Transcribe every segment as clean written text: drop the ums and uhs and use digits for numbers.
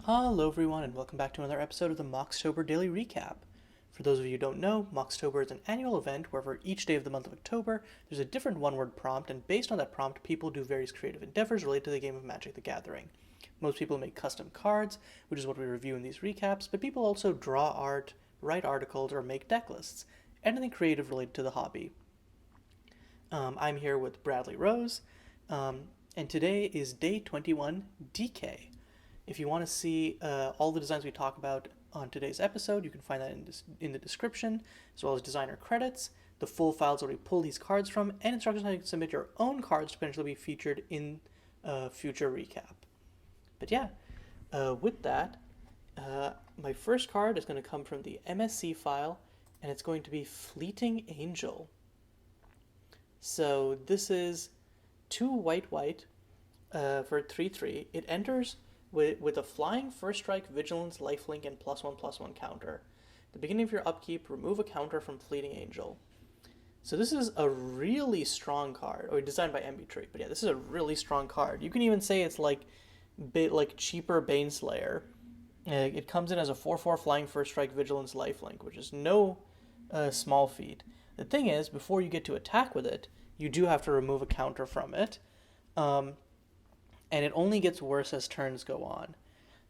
Hello everyone and welcome back to another episode of the Moxtober Daily Recap. For those of you who don't know, Moxtober is an annual event where for each day of the month of October, there's a different one-word prompt, and based on that prompt, people do various creative endeavors related to the game of Magic the Gathering. Most people make custom cards, which is what we review in these recaps, but people also draw art, write articles, or make deck lists. Anything creative related to the hobby. I'm here with Bradley Rose, and today is day 21, Decay. If you want to see all the designs we talk about on today's episode, you can find that in the description, as well as designer credits, the full files where we pull these cards from, and instructions on how you can submit your own cards to potentially be featured in a future recap. But yeah, with that, my first card is going to come from the MSC file, and it's going to be Fleeting Angel. So this is 2 white for 3/3. It enters with a flying first strike, vigilance, lifelink, and +1/+1 counter. At the beginning of your upkeep, remove a counter from Fleeting Angel. So this is a really strong card, or designed by MBTree. But yeah, this is a really strong card. You can even say it's like cheaper Baneslayer. It comes in as a 4/4 flying first strike, vigilance, lifelink, which is no small feat. The thing is, before you get to attack with it, you do have to remove a counter from it. Um, and it only gets worse as turns go on.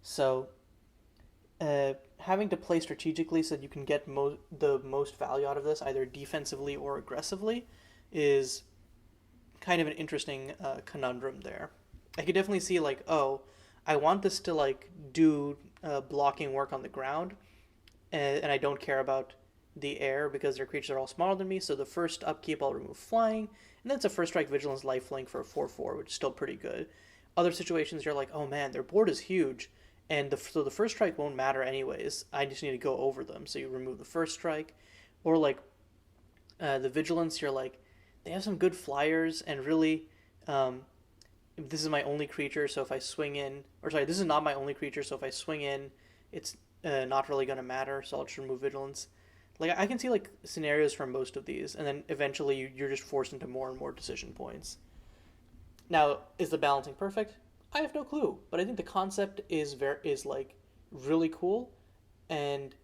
So, having to play strategically so that you can get the most value out of this, either defensively or aggressively, is kind of an interesting conundrum there. I could definitely see like, oh, I want this to like do blocking work on the ground, and I don't care about the air because their creatures are all smaller than me. So the first upkeep I'll remove flying, and that's a first strike vigilance lifelink for a 4/4, which is still pretty good. Other situations you're like, oh man, their board is huge, and so the first strike won't matter anyways. I just need to go over them. So you remove the first strike, or like the vigilance, you're like, they have some good flyers, and really, um, this is my only creature. So if I swing in, or sorry, this is not my only creature. So if I swing in, it's not really gonna matter. So I'll just remove vigilance. Like I can see like scenarios from most of these, and then eventually you're just forced into more and more decision points. Now, is the balancing perfect? I have no clue, but I think the concept is like really cool, and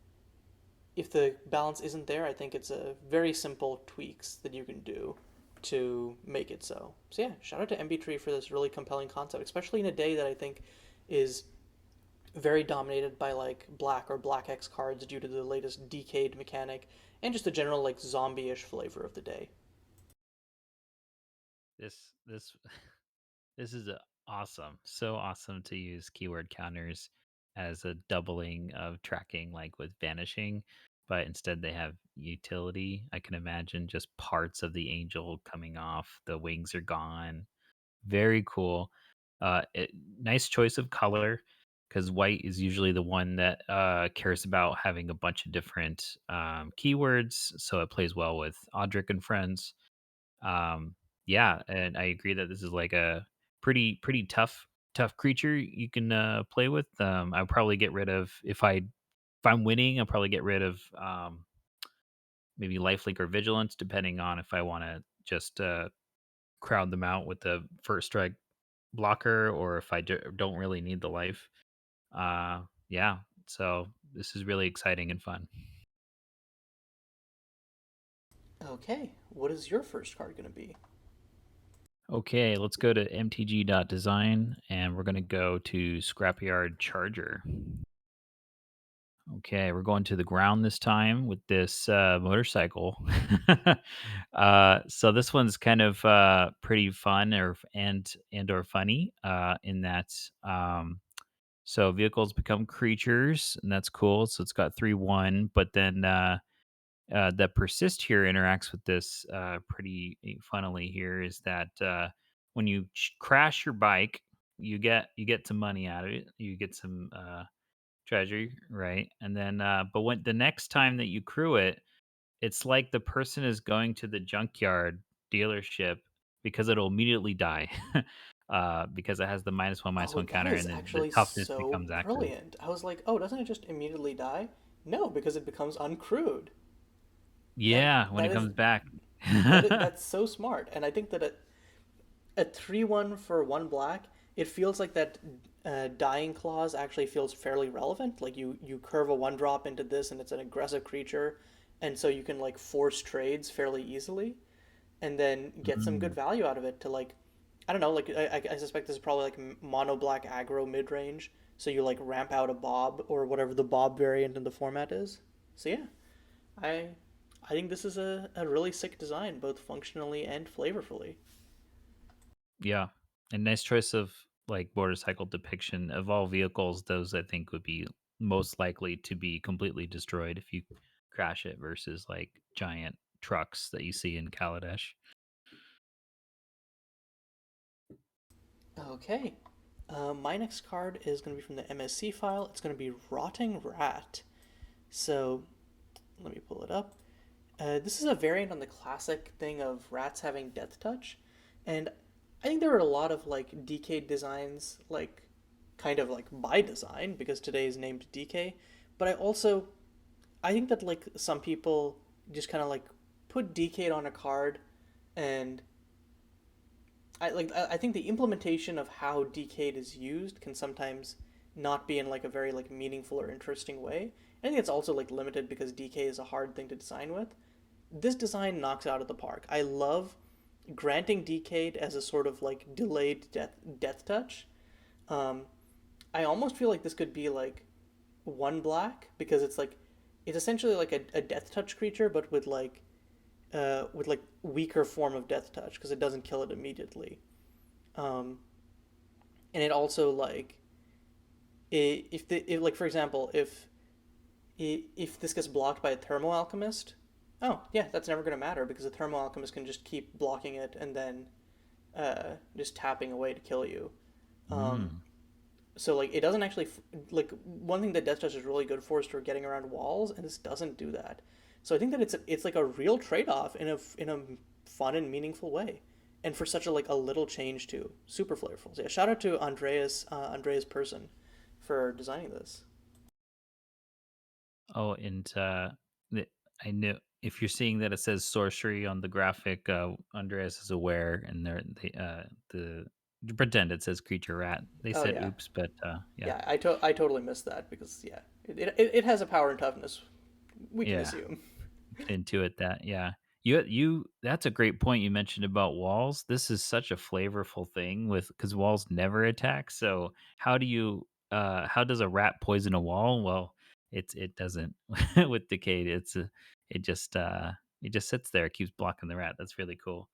if the balance isn't there, I think it's a very simple tweaks that you can do to make it so. So yeah, shout out to MBTree for this really compelling concept, especially in a day that I think is very dominated by like black or black X cards due to the latest decayed mechanic and just the general like zombie-ish flavor of the day. This this is awesome. So awesome to use keyword counters as a doubling of tracking like with vanishing, but instead they have utility. I can imagine just parts of the angel coming off, the wings are gone. Very cool. Nice choice of color because white is usually the one that cares about having a bunch of different keywords, so it plays well with Audric and friends. um, yeah, and I agree that this is like a pretty tough creature you can play with. I'll probably get rid of if I'm winning, I'll probably get rid of maybe lifelink or vigilance, depending on if I want to just crowd them out with the first strike blocker, or if don't really need the life. Yeah, so this is really exciting and fun. Okay, what is your first card going to be? Okay, let's go to mtg.design and we're going to go to Scrapyard Charger. Okay, we're going to the ground this time with this motorcycle. So this one's kind of pretty fun or funny in that so vehicles become creatures and that's cool. So it's got 3/1, but then the persist here interacts with this pretty funnily here is that when you crash your bike, you get some money out of it. You get some treasure, right? And then, but when the next time that you crew it, it's like the person is going to the junkyard dealership because it'll immediately die, because it has the -1 Oh, -1 that counter, is and then the actually toughness so becomes active. brilliant. I was like, oh, doesn't it just immediately die? No, because it becomes uncrewed. That Yeah, when that it is comes back. that's so smart, and I think that a 3/1 for one black it feels like that dying clause actually feels fairly relevant. Like you curve a one drop into this, and it's an aggressive creature, and so you can like force trades fairly easily, and then get some good Mm. value out of it to like, I don't know, like I suspect this is probably like mono black aggro mid range. So you like ramp out a Bob or whatever the Bob variant in the format is. So yeah, I I think this is a really sick design, both functionally and flavorfully. Yeah. And nice choice of like motorcycle depiction of all vehicles. Those I think would be most likely to be completely destroyed if you crash it versus like giant trucks that you see in Kaladesh. Okay. My next card is going to be from the MSC file. It's going to be Rotting Rat. So let me pull it up. This is a variant on the classic thing of rats having death touch, and I think there are a lot of like decayed designs, like kind of like by design because today is named Decay. But I think that like some people just kind of like put Decayed on a card, and I think the implementation of how Decayed is used can sometimes not be in like a very like meaningful or interesting way. I think it's also like limited because Decay is a hard thing to design with. This design knocks out of the park. I love granting Decayed as a sort of like delayed death touch. Um, I almost feel like this could be like one black because it's like it's essentially like a death touch creature, but with like weaker form of death touch because it doesn't kill it immediately. Um, and it also like if like for example if this gets blocked by a thermo alchemist, oh yeah, that's never gonna matter because the thermo alchemist can just keep blocking it and then just tapping away to kill you. Um, Mm. so like it doesn't actually like one thing that death touch is really good for is for getting around walls, and this doesn't do that. So I think that it's like a real trade off in a fun and meaningful way, and for such a like a little change too. Super flavorful. So yeah, shout out to Andreas Persson for designing this. Oh, and I know if you're seeing that it says sorcery on the graphic, Andreas is aware, and the pretend it says creature rat. They Oh said yeah, oops, but yeah, yeah. I totally missed that because yeah, it has a power and toughness. We can yeah. assume. Can intuit that, yeah. You that's a great point you mentioned about walls. This is such a flavorful thing with because walls never attack. So how does a rat poison a wall? Well, it doesn't with Decayed. It just sits there, keeps blocking the rat. That's really cool.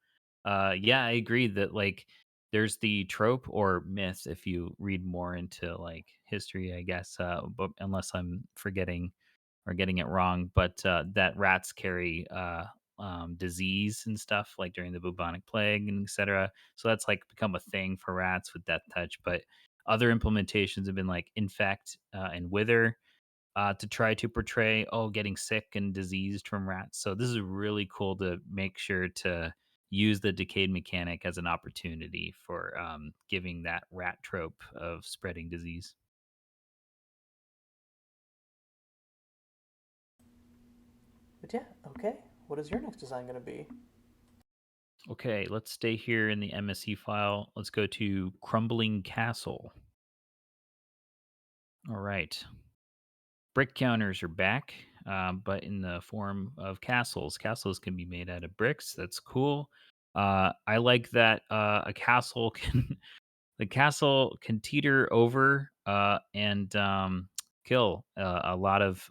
Yeah, I agree that like there's the trope or myth if you read more into like history, I guess, but unless I'm forgetting or getting it wrong, but that rats carry disease and stuff like during the bubonic plague and etc. So that's like become a thing for rats with death touch. But other implementations have been like infect and wither to try to portray getting sick and diseased from rats. So this is really cool to make sure to use the decayed mechanic as an opportunity for giving that rat trope of spreading disease. But yeah, okay. What is your next design gonna be? Okay, let's stay here in the MSC file. Let's go to Crumbling Castle. All right. Brick counters are back, but in the form of castles. Castles can be made out of bricks. That's cool. I like that a castle can the castle can teeter over and kill a lot of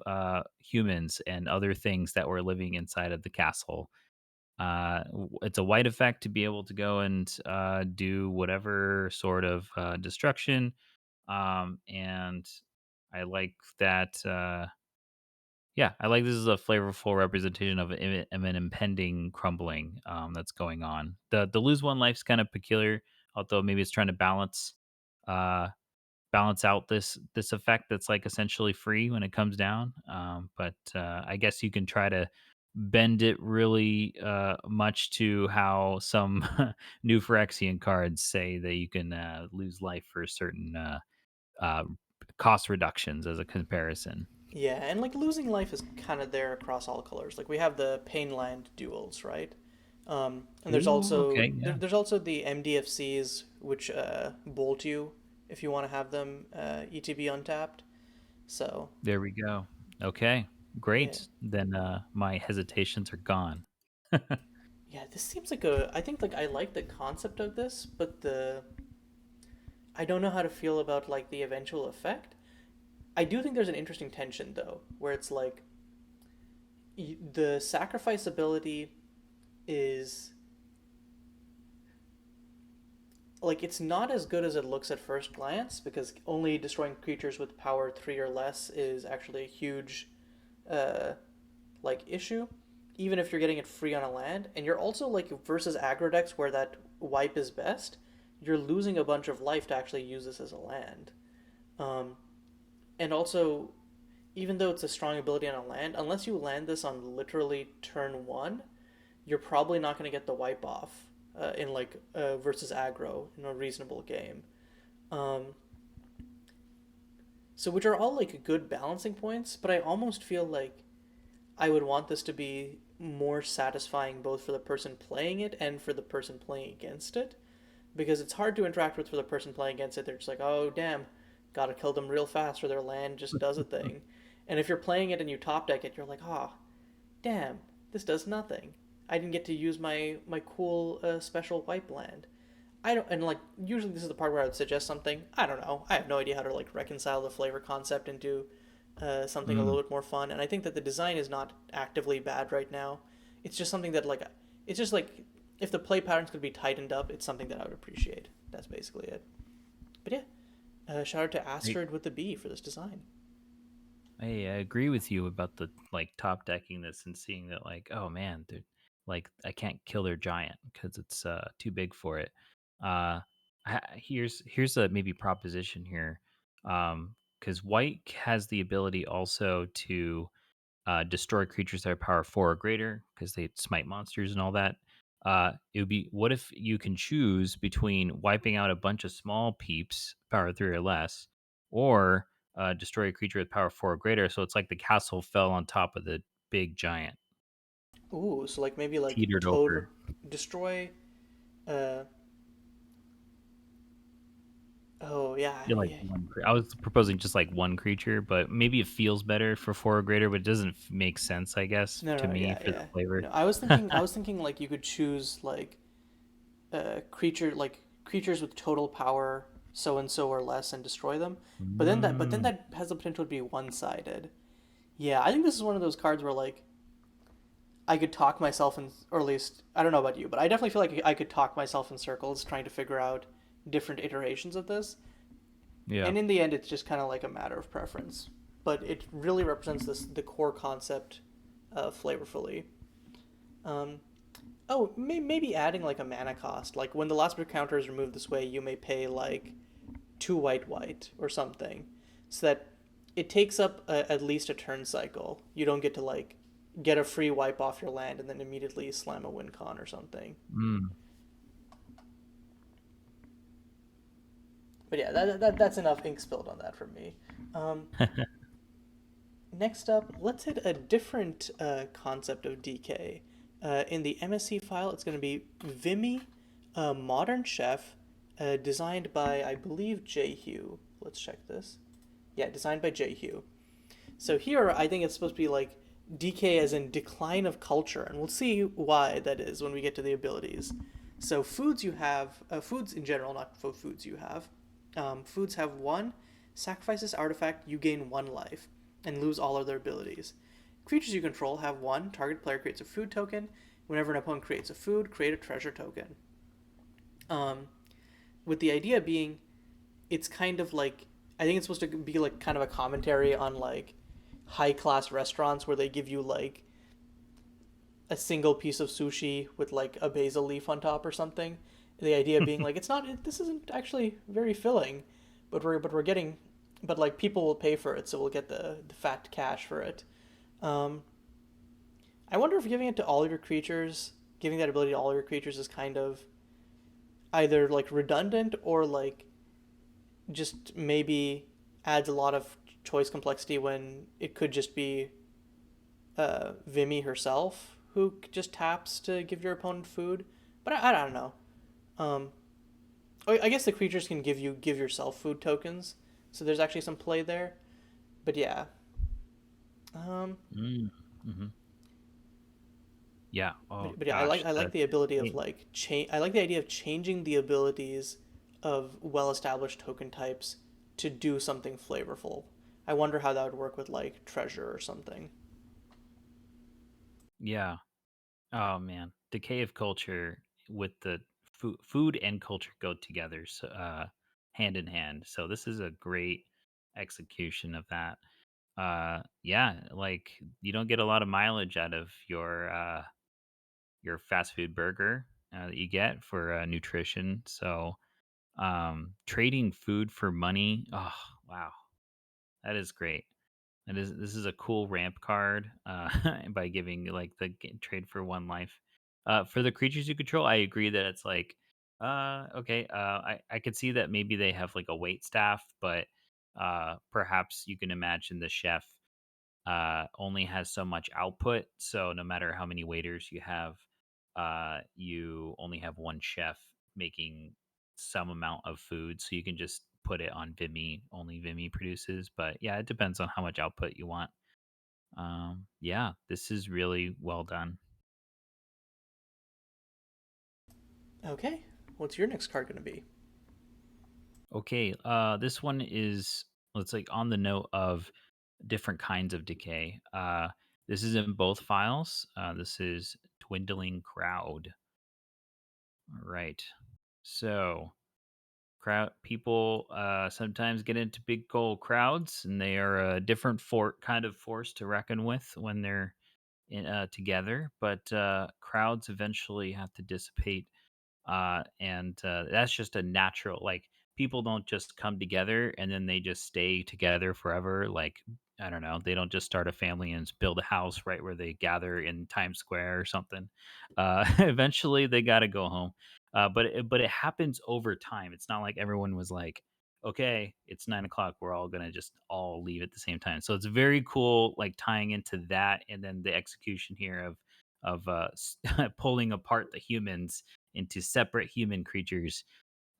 humans and other things that were living inside of the castle. It's a white effect to be able to go and do whatever sort of destruction. And I like that. Yeah, I like this is a flavorful representation of an impending crumbling that's going on. The lose one life's kind of peculiar, although maybe it's trying to uh, balance out this effect that's like essentially free when it comes down. But I guess you can try to bend it really much to how some new Phyrexian cards say that you can lose life for certain uh, cost reductions as a comparison. Yeah, and like losing life is kind of there across all colors. Like we have the Painland duels, right? And Ooh, okay, yeah. there's also the MDFCs which bolt you if you want to have them ETB untapped. So There we go. Okay, yeah, great. Then my hesitations are gone. yeah, this seems like a. I think like I like the concept of this, but the I don't know how to feel about like the eventual effect. I do think there's an interesting tension though, where it's like the sacrifice ability is like it's not as good as it looks at first glance because only destroying creatures with power 3 or less is actually a huge uh like issue even if you're getting it free on a land, and you're also like versus aggro decks where that wipe is best, you're losing a bunch of life to actually use this as a land. um and also, even though it's a strong ability on a land, unless you land this on literally turn 1, you're probably not going to get the wipe off in like versus aggro in a reasonable game. Um, so which are all like good balancing points, but I almost feel like I would want this to be more satisfying both for the person playing it and for the person playing against it, because it's hard to interact with for the person playing against it. They're just like, oh damn, gotta kill them real fast or their land just does a thing. And if you're playing it and you top deck it, you're like, oh damn, this does nothing. I didn't get to use my cool special wipe land. I don't, and like usually this is the part where I would suggest something. I don't know. I have no idea how to like reconcile the flavor concept into something a Mm. little bit more fun. And I think that the design is not actively bad right now. It's just something that like it's just like if the play patterns could be tightened up, it's something that I would appreciate. That's basically it. But yeah, shout out to I, Astrid with the B for this design. I agree with you about the like top decking this and seeing that like, oh man, they're like I can't kill their giant because it's too big for it. Here's a maybe proposition here, because white has the ability also to destroy creatures that are power 4 or greater because they smite monsters and all that. It would be, what if you can choose between wiping out a bunch of small peeps, power 3 or less, or destroy a creature with power 4 or greater? So it's like the castle fell on top of the big giant, Ooh, so like maybe like teetered total over. destroy. Uh, oh yeah, You're like yeah. I was proposing just like one creature, but maybe it feels better for 4 or greater, but it doesn't make sense, I guess, No, to no, me yeah, for the yeah. flavor. No, I was thinking like you could choose like creatures with total power so and so or less and destroy them. But then Mm. that has the potential to be one sided. Yeah, I think this is one of those cards where like I could talk myself in, or at least I don't know about you, but I definitely feel like I could talk myself in circles trying to figure out different iterations of this. Yeah. And in the end, it's just kind of like a matter of preference. But it really represents this the core concept flavorfully. Um, Oh, maybe adding like a mana cost. Like when the last bit counter is removed this way, you may pay like 2 white or something, so that it takes up at least a turn cycle. You don't get to like get a free wipe off your land and then immediately slam a win con or something. Mm. But yeah, that's enough ink spilled on that for me. Um, Next up, let's hit a different concept of decay. In the MSC file, it's going to be Vimi, a modern chef, designed by, I believe, Jayhew. Let's check this. Yeah, designed by Jayhew. So here, I think it's supposed to be like decay as in decline of culture, and we'll see why that is when we get to the abilities. So foods you have, foods in general, not foods you have. Foods have one, sacrifice this artifact, you gain 1 life, and lose all of their abilities. Creatures you control have one, target player creates a food token. Whenever an opponent creates a food, create a treasure token. Um, with the idea being, it's kind of like, I think it's supposed to be like kind of a commentary on like high class restaurants where they give you like a single piece of sushi with like a basil leaf on top or something. The idea being like it's not this isn't actually very filling, but we're getting but like people will pay for it, so we'll get the fat cash for it. Um, I wonder if giving it to all your creatures, giving that ability to all your creatures is kind of either like redundant or like just maybe adds a lot of choice complexity when it could just be Vimy herself who just taps to give your opponent food. But I don't know. Um, Oh, I guess the creatures can give yourself food tokens, so there's actually some play there. But yeah, um, Mm. Hmm. Yeah. Oh but yeah, gosh, I like the the ability of Decay. like change. I like the idea of changing the abilities of well established token types to do something flavorful. I wonder how that would work with like treasure or something. Yeah. Oh man, decay of culture with the food and culture go together, so, hand in hand. So this is a great execution of that. Yeah, like you don't get a lot of mileage out of your fast food burger that you get for nutrition. So trading food for money. Oh wow, that is great. That is this is a cool ramp card by giving like the trade for one life. For the creatures you control, I agree that it's like okay, I could see that maybe they have like a wait staff, but perhaps you can imagine the chef only has so much output. So no matter how many waiters you only have one chef making some amount of food. So you can just put it on Vimy. Only Vimy produces. But yeah, it depends on how much output you want. Yeah, this is really well done. Okay, what's your next card going to be? Okay, this one is let's like on the note of different kinds of decay. This is in both files. This is Dwindling Crowd. All right. So, crowd people sometimes get into big old crowds, and they are a different kind of force to reckon with when they're together. But crowds eventually have to dissipate, and that's just a natural like people don't just come together and then they just stay together forever. Like I don't know, they don't just start a family and build a house right where they gather in Times Square or something. Eventually they got to go home. But it happens over time. It's not like everyone was like, okay, it's 9 o'clock, we're all gonna just all leave at the same time. So it's very cool, like tying into that, and then the execution here of pulling apart the humans into separate human creatures.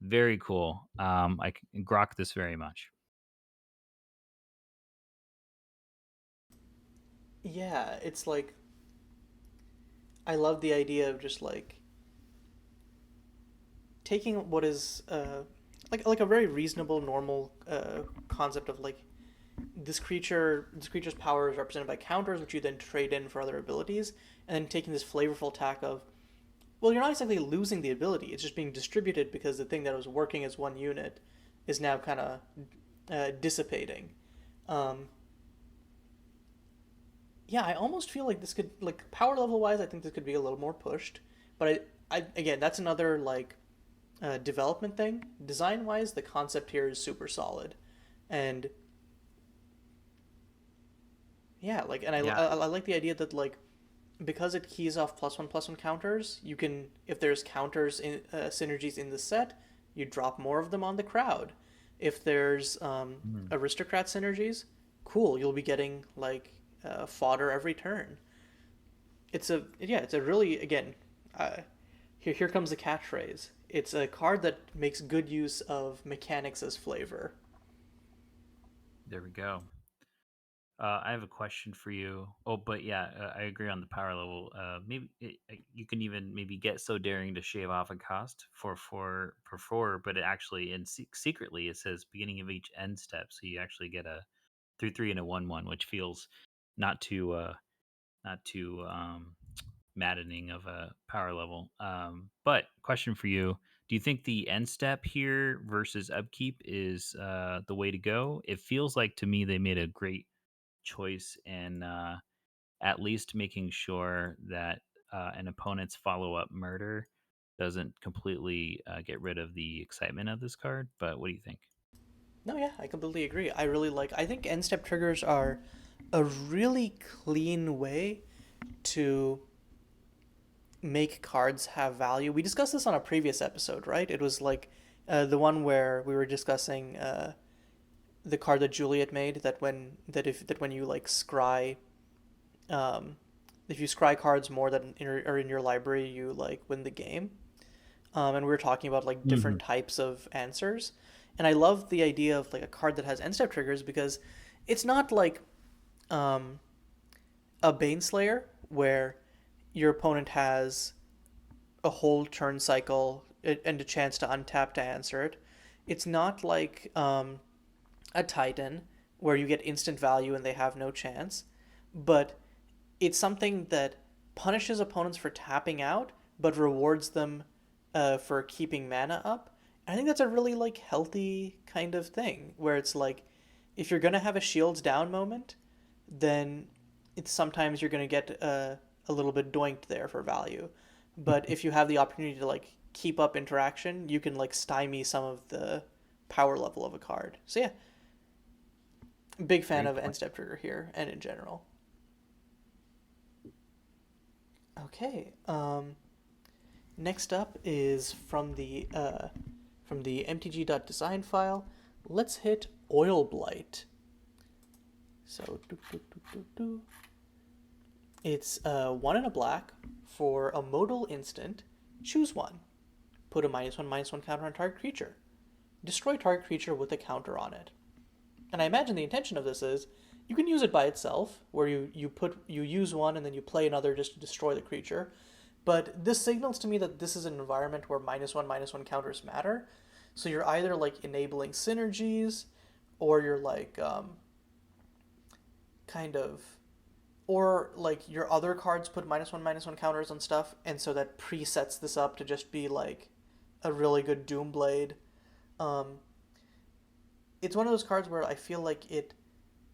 Very cool. Grok this very much. Yeah, it's like I love the idea of just like taking what is like a very reasonable normal concept of like this creature's power is represented by counters which you then trade in for other abilities, and then taking this flavorful tack of, well, you're not exactly losing the ability, it's just being distributed because the thing that was working as one unit is now kind of dissipating. um, yeah, I almost feel like this could, like, power level wise, I think this could be a little more pushed. But I again, that's another like development thing. Design wise, the concept here is super solid, and yeah, like, and Yeah, I like the idea that like because it keys off plus one counters, you can, if there's counters in synergies in the set, you drop more of them on the crowd. If there's mm, aristocrat synergies, cool, you'll be getting like fodder every turn. It's a really, again, uh, here comes the catchphrase. It's a card that makes good use of mechanics as flavor. there we go. I have a question for you. Oh, but yeah, I agree on the power level. You can even maybe get so daring to shave off a cost for four, but it actually secretly it says beginning of each end step, so you actually get a 3/3 and a 1/1, which feels not too not too maddening of a power level. But question for you: do you think the end step here versus upkeep is the way to go? It feels like to me they made a great choice in at least making sure that an opponent's follow up murder doesn't completely get rid of the excitement of this card. But what do you think? No, yeah, I completely agree. I think end step triggers are a really clean way to make cards have value. We discussed this on a previous episode, right? It was like the one where we were discussing the card that Juliet made, that when you like scry, um, if you scry cards more than are in your library, you like win the game. and we were talking about like Hmm. different types of answers. And I love the idea of like a card that has end step triggers because it's not like um, a Baneslayer where your opponent has a whole turn cycle and a chance to untap to answer it. It's not like a Titan where you get instant value and they have no chance, but it's something that punishes opponents for tapping out but rewards them for keeping mana up. And I think that's a really like healthy kind of thing where it's like if you're gonna have a shields down moment, then it's sometimes you're gonna get a little bit doinked there for value. But if you have the opportunity to like keep up interaction, you can like stymie some of the power level of a card. So yeah, big fan Great of end point. step trigger here and in general. Okay. Next up is from the mtg.design file. Let's hit Oilblight. So it's one in a black for a modal instant. Choose one. Put a -1/-1 counter on target creature. Destroy target creature with a counter on it. And I imagine the intention of this is you can use it by itself, where you use one and then you play another just to destroy the creature. But this signals to me that this is an environment where -1/-1 counters matter. So you're either like enabling synergies, or you're like kind of, or like your other cards put -1/-1 counters on stuff, and so that presets this up to just be like a really good Doomblade. Um, it's one of those cards where I feel like it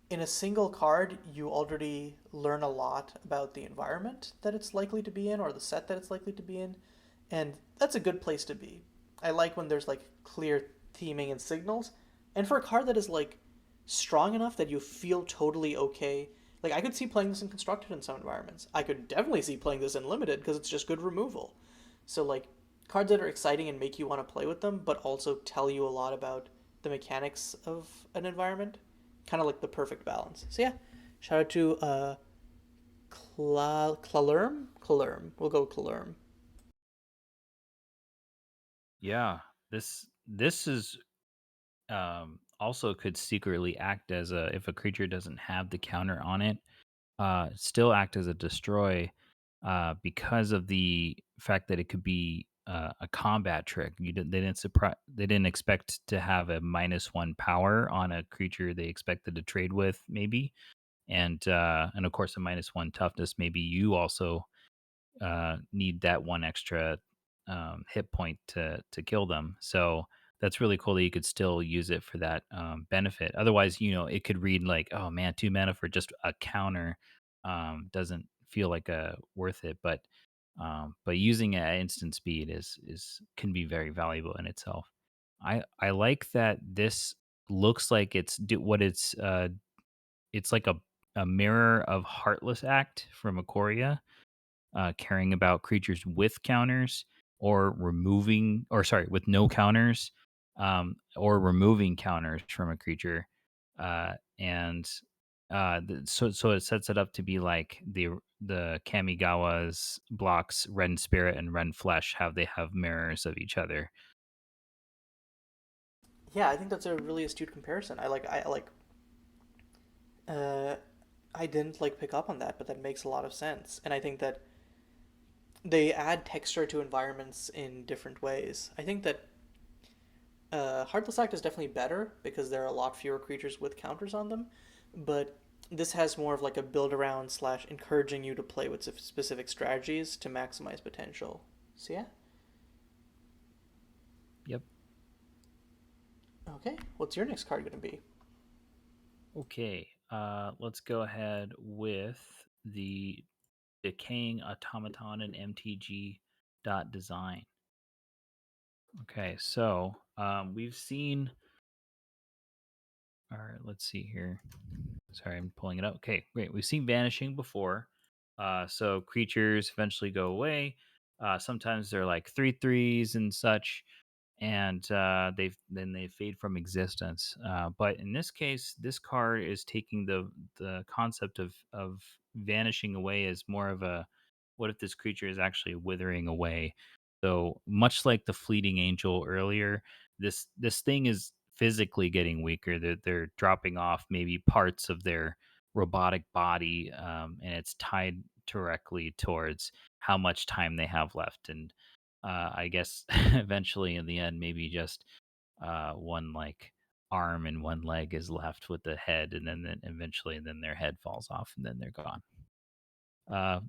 in a single card, you already learn a lot about the environment that it's likely to be in or the set that it's likely to be in. And that's a good place to be. I like when there's like clear theming and signals. And for a card that is like strong enough that you feel totally okay. Like I could see playing this in constructed in some environments. I could definitely see playing this in limited because it's just good removal. So like cards that are exciting and make you want to play with them, but also tell you a lot about the mechanics of an environment, kind of like the perfect balance. So yeah, shout out to Clalurm. Clalurm. We'll go with Clalurm. Yeah, this is also could secretly act as a if a creature doesn't have the counter on it, still act as a destroy, because of the fact that it could be a combat trick. They didn't expect to have a -1 power on a creature they expected to trade with, maybe, and of course a -1 toughness. Maybe you also need that one extra hit point to kill them. So that's really cool that you could still use it for that benefit. Otherwise, it could read like, oh man, 2 mana for just a counter doesn't feel like a worth it. But using it at instant speed is can be very valuable in itself. I like that this looks like it's like a mirror of Heartless Act from Ikoria, caring about creatures with counters or removing, or sorry, with no counters, or removing counters from a creature, and so it sets it up to be like the Kamigawa's blocks Ren Spirit and Ren Flesh, how they have mirrors of each other. Yeah, I think that's a really astute comparison. Uh, I didn't like pick up on that, but that makes a lot of sense. And I think that they add texture to environments in different ways. I think that Heartless Act is definitely better because there are a lot fewer creatures with counters on them, but this has more of like a build around slash encouraging you to play with specific strategies to maximize potential. So yeah, Yep. okay. What's your next card gonna be? Okay. Let's go ahead with the Decaying Automaton and MTG dot design. Okay, so we've seen. All right, let's see here. Sorry, I'm pulling it up. Okay, great. We've seen vanishing before. So creatures eventually go away. Sometimes they're like 3/3s and such, and they fade from existence. But in this case, this card is taking the concept of vanishing away as more of a what if this creature is actually withering away. So much like the fleeting angel earlier, this thing is physically getting weaker. They're dropping off maybe parts of their robotic body, and it's tied directly towards how much time they have left. And I guess eventually, in the end, maybe just one like arm and one leg is left with the head, and then eventually, then their head falls off, and then they're gone.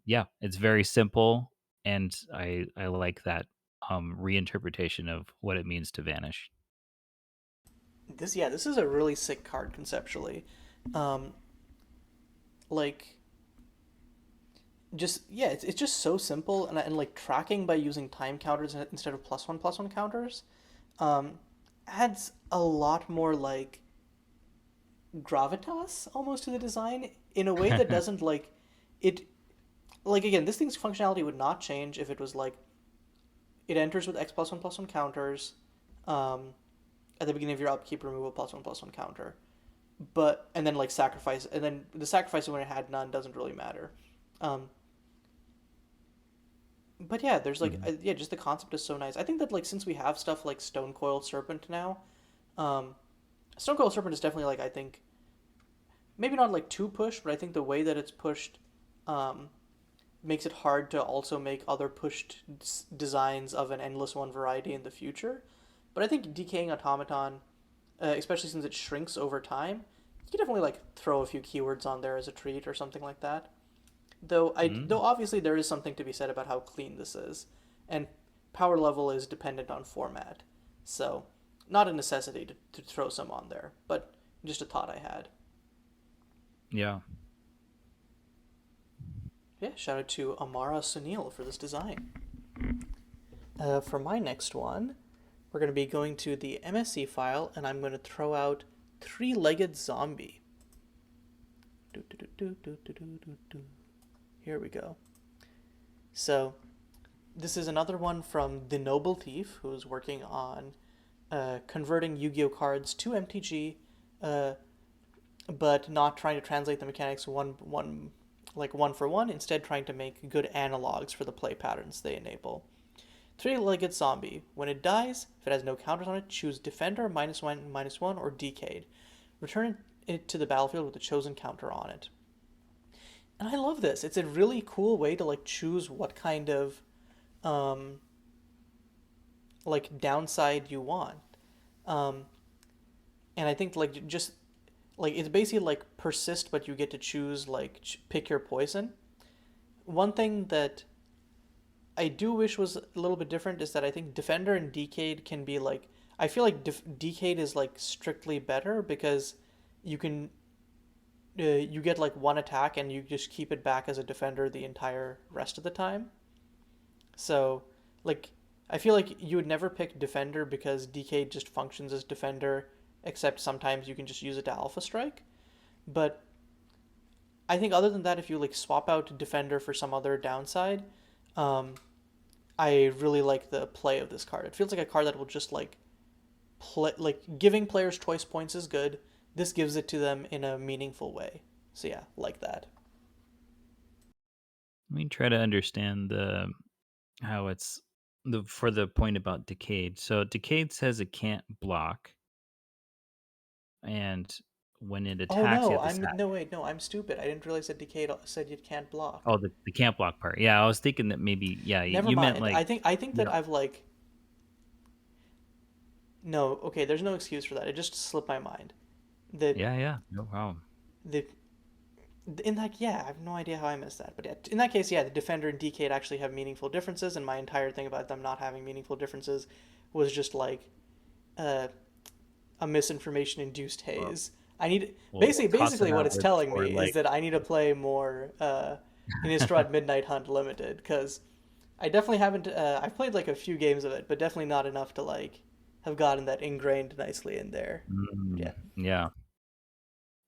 Yeah, it's very simple, and I like that reinterpretation of what it means to vanish. This is a really sick card conceptually. Um, like just yeah, it's just so simple, and like tracking by using time counters instead of +1/+1 counters um, adds a lot more like gravitas almost to the design in a way that doesn't like it. Like again, this thing's functionality would not change if it was like it enters with X+1/+1 counters. Um, at the beginning of your upkeep, remove a +1/+1 counter. But and then like sacrifice, and then the sacrifice when it had none doesn't really matter. Um, but yeah, there's like Mhm. yeah, just the concept is so nice. I think that like since we have stuff like Stone Coil Serpent now, um, Stone Coil Serpent is definitely like I think maybe not like too pushed, but I think the way that it's pushed um, makes it hard to also make other pushed designs of an endless one variety in the future. But I think Decaying Automaton, especially since it shrinks over time, you can definitely like throw a few keywords on there as a treat or something like that. Though Mm. obviously there is something to be said about how clean this is, and power level is dependent on format, so not a necessity to throw some on there, but just a thought I had. Yeah. Yeah, shout out to AmarasSunil for this design. For my next one, we're going to be going to the MSC file, and I'm going to throw out three-legged zombie. Do, do, do, do, do, do, do, do. Here we go. So this is another one from thenoblethief, who's working on converting Yu-Gi-Oh cards to MTG, uh, but not trying to translate the mechanics one for one. Instead, trying to make good analogs for the play patterns they enable. Three-legged zombie. When it dies, if it has no counters on it, choose Defender -1/-1 or Decayed. Return it to the battlefield with the chosen counter on it. And I love this. It's a really cool way to like choose what kind of um, like downside you want. Um, and I think like just like it's basically like persist, but you get to choose like pick your poison. One thing that I do wish was a little bit different is that I think Defender and Decade can be like I feel like Decade is like strictly better because you can you get like one attack and you just keep it back as a defender the entire rest of the time. So, like, I feel like you would never pick defender because DK just functions as defender, except sometimes you can just use it to alpha strike. But I think other than that, if you like swap out defender for some other downside, um, I really like the play of this card. It feels like a card that will just like play, like giving players choice points is good. This gives it to them in a meaningful way. So yeah, like that. Let me try to understand the how it's the for the point about decayed. So decayed says it can't block, and when it Oh attacks, you no, have to I'm sack. no wait, no, I'm stupid. I didn't realize that Decay said you can't block. Oh, the can't block part. Yeah, I was thinking that maybe. Yeah, Never you meant mind. like I think you that know. I've like no, okay, there's no excuse for that. It just slipped my mind. That Yeah, yeah, no problem. the in that yeah, I have no idea how I missed that. But yeah, in that case, yeah, the Defender and Decade actually have meaningful differences, and my entire thing about them not having meaningful differences was just like uh, a misinformation induced Well, haze. I need we'll toss basically them what out it's with telling me four is legs. that I need to play more Innistrad Midnight Hunt Limited because I definitely haven't. I've played like a few games of it, but definitely not enough to like have gotten that ingrained nicely in there Mm, yet. yeah.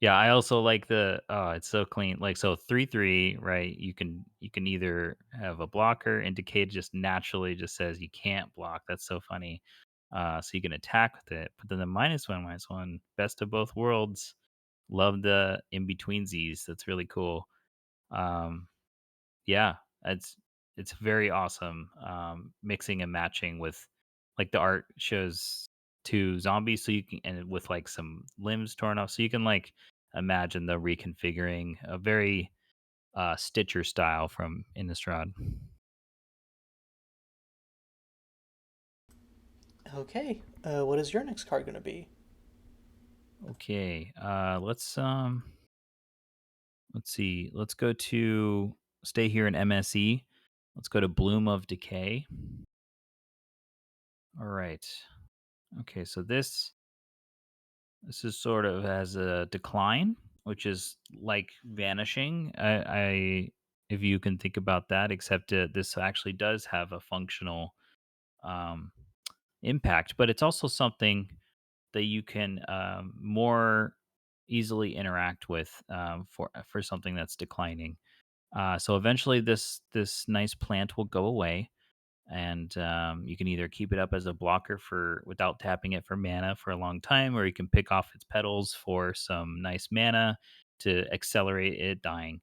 Yeah, I also like the oh, it's so clean. Like so 3/3, right? You can either have a blocker and Decade just naturally just says you can't block. That's so funny. So you can attack with it. But then the -1/-1, best of both worlds. Love the in between Z's. That's really cool. Um, yeah, it's it's very awesome. Mixing and matching with like the art shows two zombies, so you can and with like some limbs torn off, so you can like imagine the reconfiguring a very Stitcher style from Innistrad. Okay, what is your next card going to be? Okay, let's see. Let's go to stay here in MSE. Let's go to Bloom of Decay. All right. Okay, so this is sort of as a decline, which is like vanishing. I if you can think about that, except this actually does have a functional um, impact, but it's also something that you can more easily interact with for something that's declining. So eventually, this nice plant will go away, and you can either keep it up as a blocker for without tapping it for mana for a long time, or you can pick off its petals for some nice mana to accelerate it dying.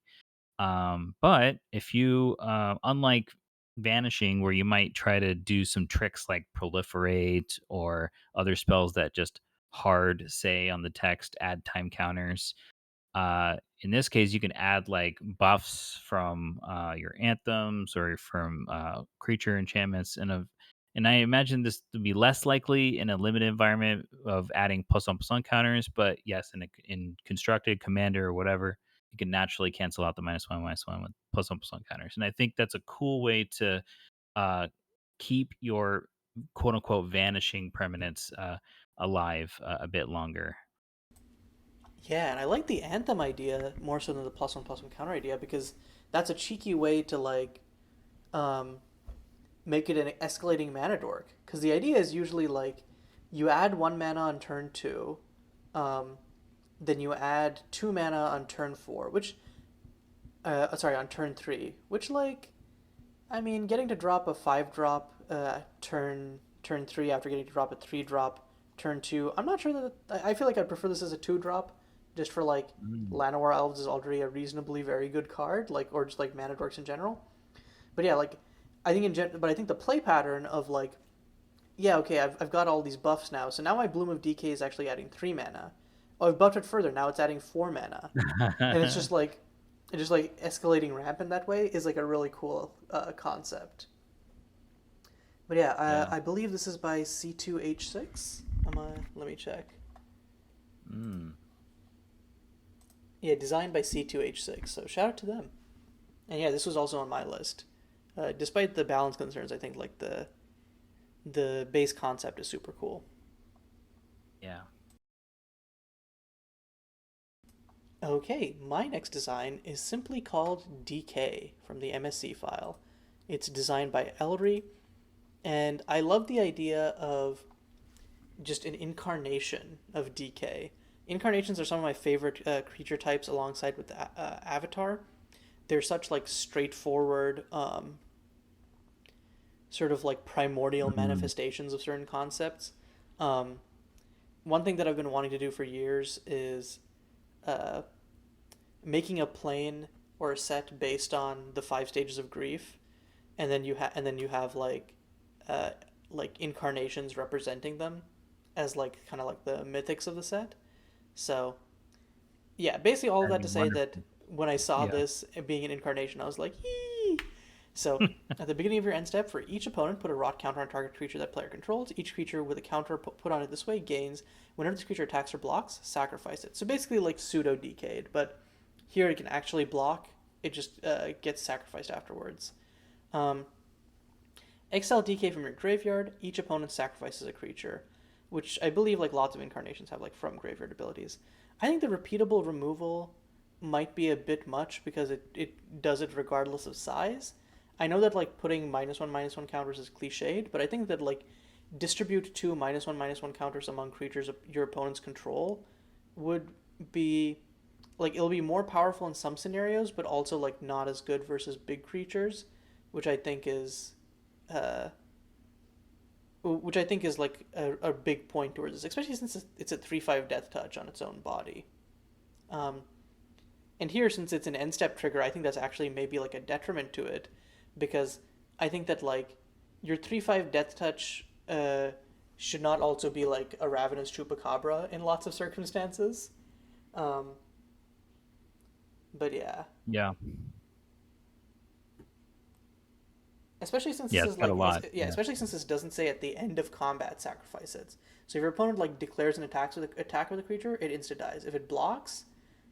But if you, unlike vanishing, where you might try to do some tricks like proliferate or other spells that just hard say on the text, add time counters, in this case, you can add like buffs from your anthems or from creature enchantments, and I imagine this to be less likely in a limited environment of adding plus one counters. But yes, in constructed commander or whatever, you can naturally cancel out the minus one with plus one counters, and I think that's a cool way to uh, keep your quote unquote vanishing permanents alive a bit longer. Yeah, and I like the anthem idea more so than the plus one counter idea because that's a cheeky way to like um, make it an escalating mana dork. Because the idea is usually like you add 1 mana on turn two, um, then you add 2 mana on turn four, which sorry on turn three, which like I mean getting to drop a 5 drop turn three after getting to drop a 3 drop turn two. I'm not sure that I feel like I'd prefer this as a 2 drop, just for like Mm. Llanowar Elves is already a reasonably very good card, like or just like mana dorks in general. But yeah, like but I think the play pattern of like yeah, okay, I've got all these buffs now. So now my Bloom of Decay is actually adding 3 mana. Oh, I've buffed it further. Now it's adding 4 mana. And it's just like escalating rampant that way is like a really cool concept. But yeah, Yeah. I believe this is by C2H6. Let me check. Mm. Yeah, designed by C2H6. So shout out to them. And yeah, this was also on my list. Despite the balance concerns, I think like the base concept is super cool. Yeah. Okay, my next design is simply called Decay from the MSC file. It's designed by Elry, and I love the idea of just an incarnation of Decay. Incarnations are some of my favorite creature types alongside with the Avatar. They're such like straightforward, sort of like primordial Mhm. manifestations of certain concepts. Um, One thing that I've been wanting to do for years is uh, making a plane or a set based on the 5 stages of grief, and then you have uh, like incarnations representing them as like kind of like the mythics of the set. So yeah, basically all of That'd that be to say that wonderful. when I saw Yeah. this being an incarnation, I was like, yee! So at the beginning of your end step, for each opponent, put a rot counter on target creature that player controls. Each creature with a counter put on it this way gains. Whenever this creature attacks or blocks, sacrifice it. So basically like pseudo decayed, but here it can actually block. It just gets sacrificed afterwards. Um, Exile DK from your graveyard. Each opponent sacrifices a creature, which I believe like lots of incarnations have like from graveyard abilities. I think the repeatable removal might be a bit much because it does it regardless of size. I know that like putting minus one counters is cliched, but I think that like distribute two minus one counters among creatures your opponents control would be like it'll be more powerful in some scenarios, but also like not as good versus big creatures, which I think is uh, like a big point towards this, especially since it's a 3/5 death touch on its own body. Um, and here, since it's an end step trigger, I think that's actually maybe like a detriment to it because I think that like your 3/5 Death Touch should not also be like a Ravenous Chupacabra in lots of circumstances. Um, but yeah, Yeah. especially since this Yeah, it's is got a like lot. yeah, Yeah. especially since this doesn't say at the end of combat sacrifice it. So if your opponent like declares an attack with a creature, it insta dies. If it blocks,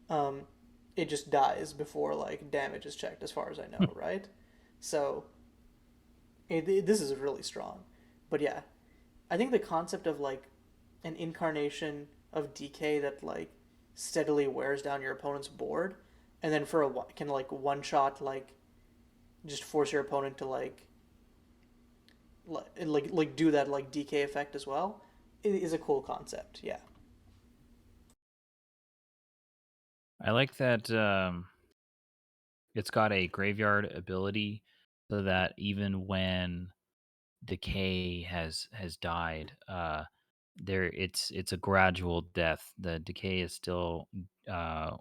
um, it just dies before like damage is checked, as far as I know, right? So this is really strong. But yeah, I think the concept of like an incarnation of decay that like steadily wears down your opponent's board, and then for a can like one shot like just force your opponent to like do that like decay effect as well, it is a cool concept. Yeah. I like that it's got a graveyard ability so that even when Decay has died, it's a gradual death. The Decay is still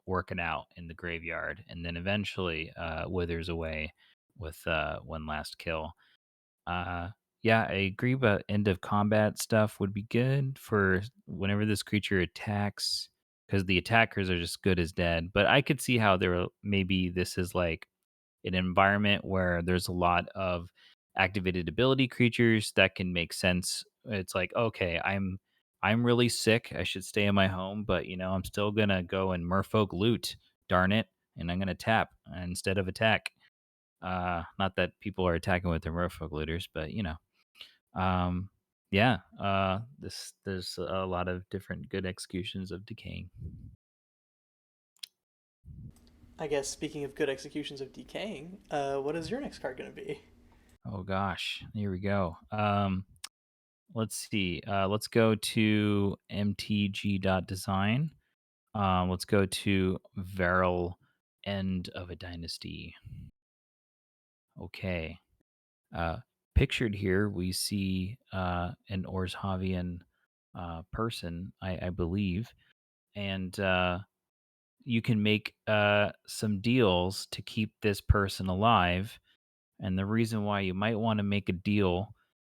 working out in the graveyard, and then eventually withers away with one last kill. Uh, yeah, I agree. But end of combat stuff would be good for whenever this creature attacks, because the attackers are just good as dead. But I could see how maybe this is like an environment where there's a lot of activated ability creatures that can make sense. It's like, okay, I'm really sick. I should stay in my home, but I'm still gonna go and merfolk loot. Darn it. And I'm gonna tap instead of attack. Not that people are attacking with their merfolk looters, but um, yeah. There's a lot of different good executions of decaying. I guess speaking of good executions of decaying, what is your next card going to be? Oh gosh, here we go. Let's see. Let's go to mtg.design. Let's go to Varel, End of a Dynasty. Okay. Uh, Pictured here, we see an Orzhovian person, I believe, and you can make some deals to keep this person alive. And the reason why you might want to make a deal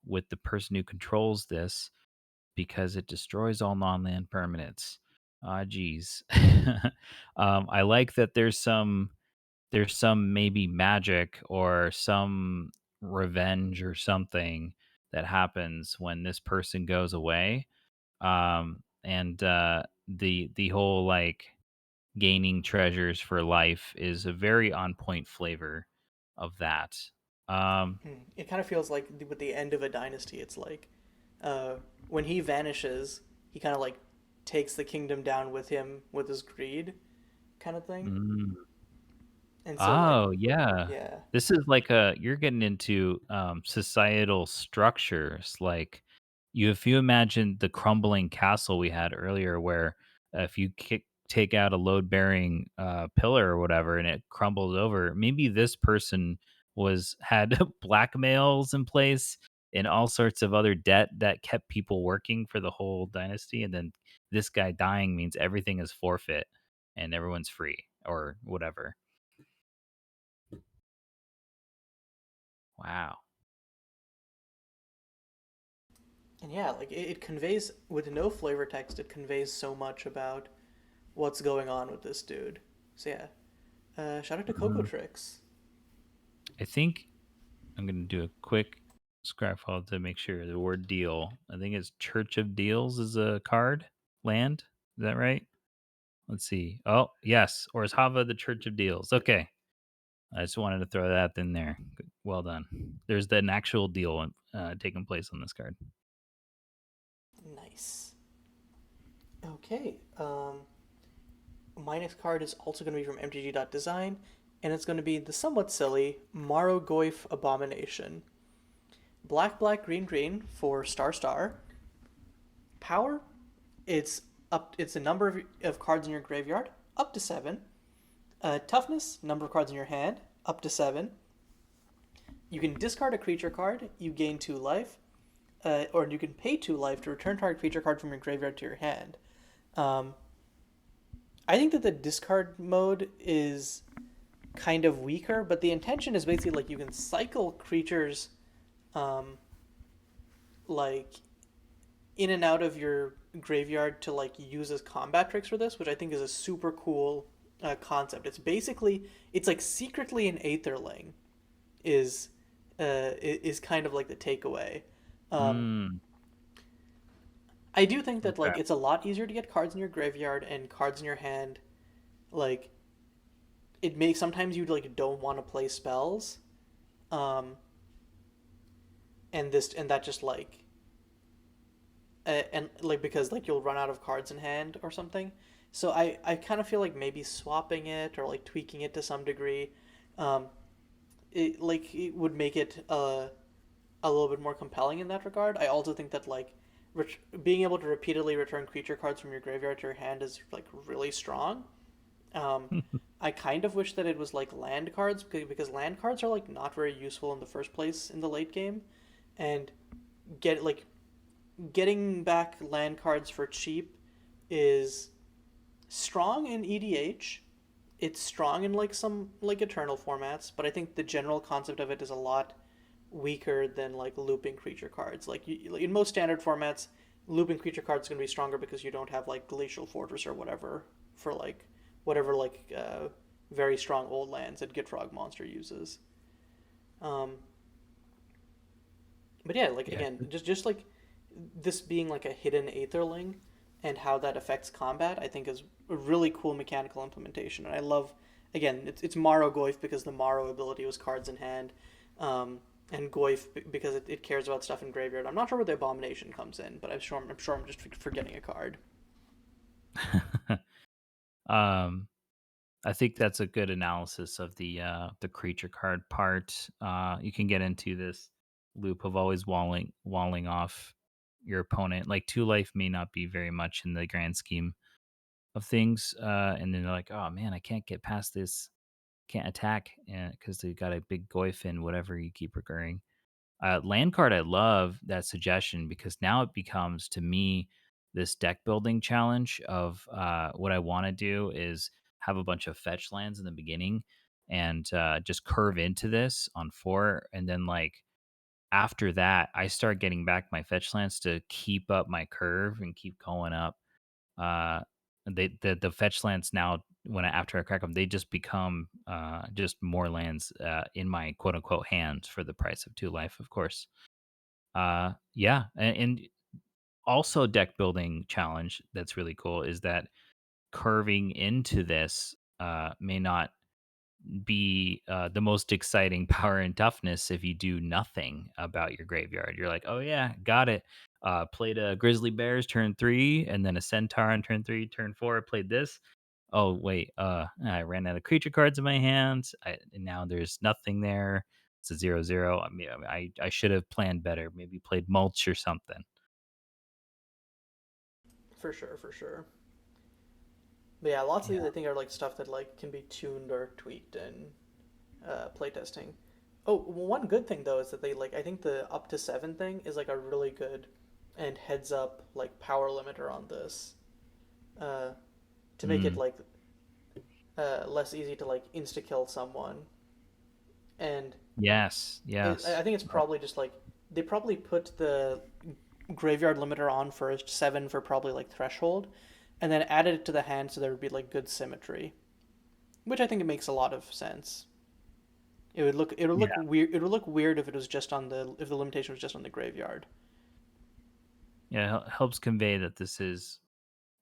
with the person who controls this because it destroys all non-land permanents. Ah, geez. I like that there's some maybe magic or some revenge or something that happens when this person goes away. And the whole like gaining treasures for life is a very on point flavor of that. Um, It kind of feels like with the end of a dynasty, it's like uh, when he vanishes, he kind of like takes the kingdom down with him with his greed, kind of thing. mm, And so like Oh, yeah. yeah, This is you're getting into societal structures. Like if you imagine the crumbling castle we had earlier, where if you take out a load bearing pillar or whatever and it crumbles over, maybe this person had blackmails in place and all sorts of other debt that kept people working for the whole dynasty. And then this guy dying means everything is forfeit and everyone's free or whatever. Wow. and yeah, like it conveys with no flavor text. It conveys so much about what's going on with this dude. So yeah, shout out to Mm. Cocatrix. I think I'm going to do a quick scrap file to make sure the word deal. I think it's Church of Deals is a card land. Is that right? Let's see. Oh, yes. Or is Hava the Church of Deals? Okay. I just wanted to throw that in there. Well done. There's an actual deal taking place on this card. Nice. Okay. My next card is also going to be from MTG.design, and it's going to be the somewhat silly Marogoyf Abomination. Black, black, green, green for star, star. Power, it's up. It's a number of cards in your graveyard, up to 7. Toughness, number of cards in your hand, up to 7. You can discard a creature card, you gain 2 life, or you can pay 2 life to return target creature card from your graveyard to your hand. Um, I think that the discard mode is kind of weaker, but the intention is basically like you can cycle creatures um, like in and out of your graveyard to like use as combat tricks for this, which I think is a super cool concept. It's like secretly an Aetherling is is kind of like the takeaway. Um, Mm, I do think that okay. like it's a lot easier to get cards in your graveyard and cards in your hand. Like it makes sometimes you like don't want to play spells, um, and that just like and like because like you'll run out of cards in hand or something. So I kind of feel like maybe swapping it or like tweaking it to some degree, um, it would make it a little bit more compelling in that regard. I also think that like being able to repeatedly return creature cards from your graveyard to your hand is like really strong. Um, I kind of wish that it was like land cards because land cards are like not very useful in the first place in the late game, and get like getting back land cards for cheap is strong in EDH. It's strong in like some like eternal formats, but I think the general concept of it is a lot weaker than like looping creature cards. Like in most standard formats, looping creature cards is going to be stronger because you don't have like Glacial Fortress or whatever for like whatever very strong old lands that Gitrog monster uses. Um, but yeah, like Yeah. again, just like this being like a hidden Aetherling and how that affects combat, I think is a really cool mechanical implementation. And I love, again, it's Marogoyf because the Maro ability was cards in hand, and Goyf because it cares about stuff in graveyard. I'm not sure where the Abomination comes in, but I'm sure I'm just forgetting a card. um, I think that's a good analysis of the creature card part. You can get into this loop of always walling off your opponent. Like two life may not be very much in the grand scheme of things, and then they're like, "Oh man, I can't get past this. Can't attack because they got a big goif in whatever you keep recurring." Land card, I love that suggestion because now it becomes to me this deck building challenge of what I want to do is have a bunch of fetch lands in the beginning and just curve into this on 4, and then like after that I start getting back my fetch lands to keep up my curve and keep going up. uh the fetch lands now, after I crack them, they just become just more lands in my quote unquote hands for the price of 2 life, of course. Yeah, and also deck building challenge that's really cool is that curving into this may not be the most exciting power and toughness if you do nothing about your graveyard. You're like, oh yeah, got it. Played a grizzly bears turn 3, and then a centaur on turn 3, turn 4. I played this. Oh wait, I ran out of creature cards in my hands. And now there's nothing there. It's a 0-0. I mean, I should have planned better. Maybe played mulch or something. For sure, for sure. But yeah, lots of Yeah. these I think are like stuff that like can be tuned or tweaked in playtesting. Oh, one good thing though is that they like I think the up to 7 thing is like a really good and heads up like power limiter on this, uh, to make it Mm. like less easy to like insta kill someone. And Yes. I Yes. think it's probably just like they probably put the graveyard limiter on first, 7 for probably like threshold, and then added it to the hand so there would be like good symmetry, which I think it makes a lot of sense. It would look Yeah. weird. It would look weird if it was just on the if the limitation was just on the graveyard. Yeah. Helps convey that this is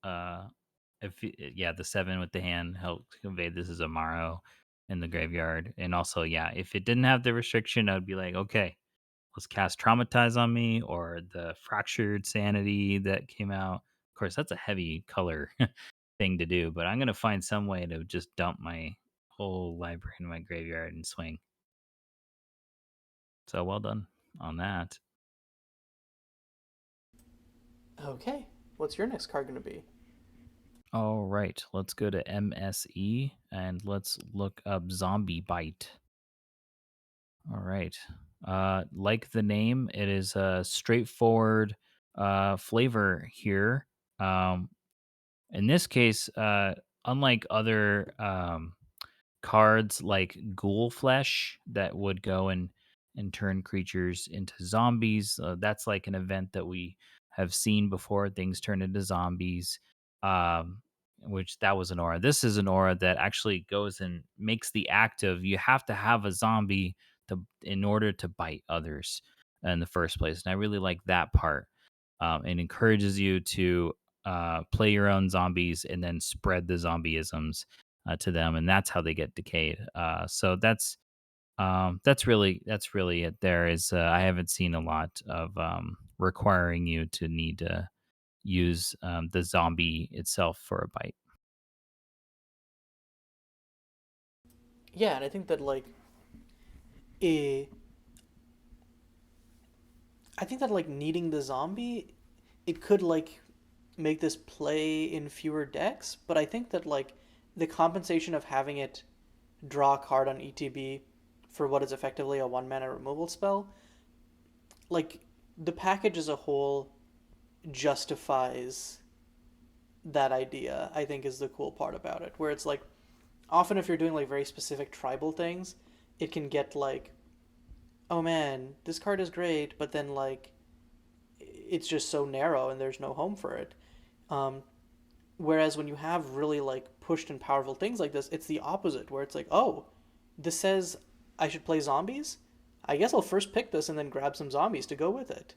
uh yeah, the 7 with the hand helps convey this is a Morrow in the graveyard. And also, yeah, if it didn't have the restriction, I would be like, okay, let's cast Traumatize on me, or the Fractured Sanity that came out. Of course, that's a heavy color thing to do, but I'm gonna find some way to just dump my whole library in my graveyard and swing. So well done on that. Okay, what's your next card going to be? All right, let's go to MSE and let's look up Zombie Bite. All right. Like the name, it is a straightforward flavor here. In this case, unlike other cards like Ghoul Flesh that would go and turn creatures into zombies. That's like an event that we have seen before. Things turn into zombies. Which that was an aura. This is an aura that actually goes and makes the act of you have to have a zombie in order to bite others in the first place. And I really like that part. It encourages you to play your own zombies and then spread the zombieisms to them, and that's how they get decayed. So that's really it. There is I haven't seen a lot of requiring you to need to use the zombie itself for a bite. Yeah, and I think that eh, I think that needing the zombie, it could make this play in fewer decks, but I think that the compensation of having it draw a card on ETB for what is effectively a 1 mana removal spell, like the package as a whole justifies that idea. I think is the cool part about it, where it's often if you're doing very specific tribal things, it can get oh man, this card is great, but then it's just so narrow and there's no home for it. Um, Whereas when you have really pushed and powerful things like this, it's the opposite, where it's oh, this says I should play zombies. I guess I'll first pick this and then grab some zombies to go with it.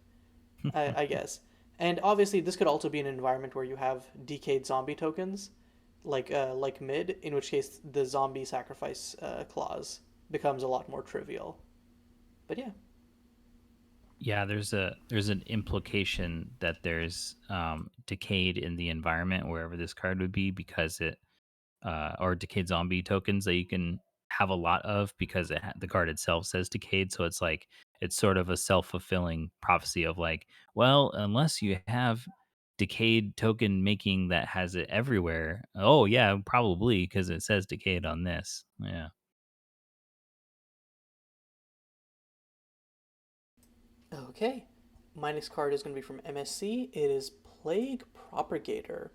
I guess. And obviously, this could also be an environment where you have decayed zombie tokens, like mid, in which case the zombie sacrifice clause becomes a lot more trivial. But yeah, Yeah, there's an implication that there's decayed in the environment wherever this card would be because it or decayed zombie tokens that you can have a lot of because the card itself says decayed. So it's like it's sort of a self fulfilling prophecy of well, unless you have decayed token making that has it everywhere. Oh yeah, probably because it says decayed on this. Yeah. okay. My next card is going to be from MSC. It is Plague Propagator.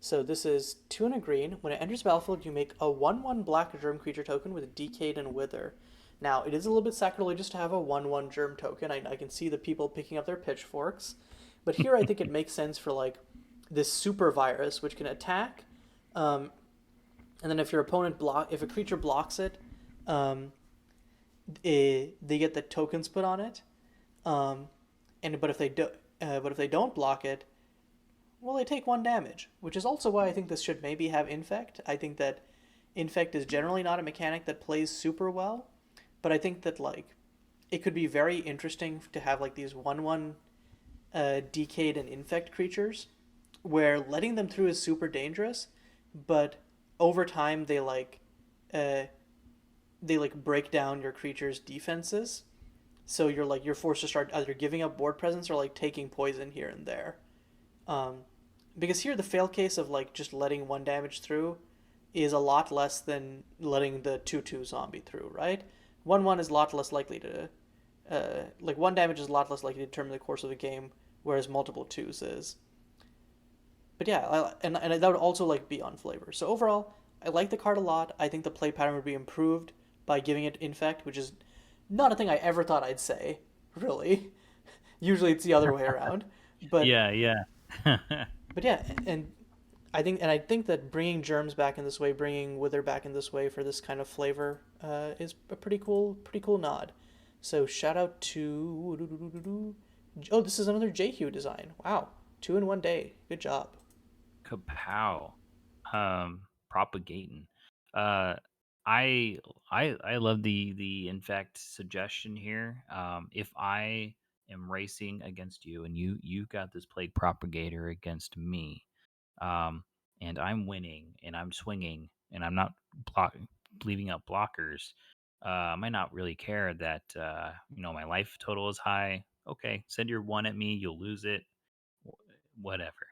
So this is 2 and a green. When it enters the battlefield, you make a 1/1 black germ creature token with Decayed and Wither. Now, it is a little bit sacrilegious to have a 1/1 germ token. I can see the people picking up their pitchforks. But here I think it makes sense for this super virus, which can attack. Um, and then if a creature blocks it, um, they get the tokens put on it. Um, but if they don't block it, well, they take 1 damage, which is also why I think this should maybe have Infect. I think that Infect is generally not a mechanic that plays super well, but I think that it could be very interesting to have these 1/1 Decayed and Infect creatures, where letting them through is super dangerous, but over time uh, they break down your creature's defenses, so you're forced to start either giving up board presence or taking poison here and there. Um, because here the fail case of just letting 1 damage through is a lot less than letting the 2/2 zombie through, right? 1/1 is a lot less likely to 1 damage is a lot less likely to determine the course of the game, whereas multiple twos is. But yeah, and that would also be on flavor. So overall, I like the card a lot. I think the play pattern would be improved by giving it Infect, which is not a thing I ever thought I'd say. Really, usually it's the other way around. But Yeah, yeah. but yeah, and I think that bringing germs back in this way, bringing Wither back in this way for this kind of flavor, is a pretty cool nod. So shout out to oh, this is another Jayhew design. Wow, 2 in 1 day. Good job. Kapow. Propagating. Uh I love the in fact suggestion here. If I am racing against you and you've got this plague propagator against me, um, and I'm winning and I'm swinging and I'm not block leaving up blockers, I might not really care that my life total is high. Okay, send your one at me, you'll lose it, whatever.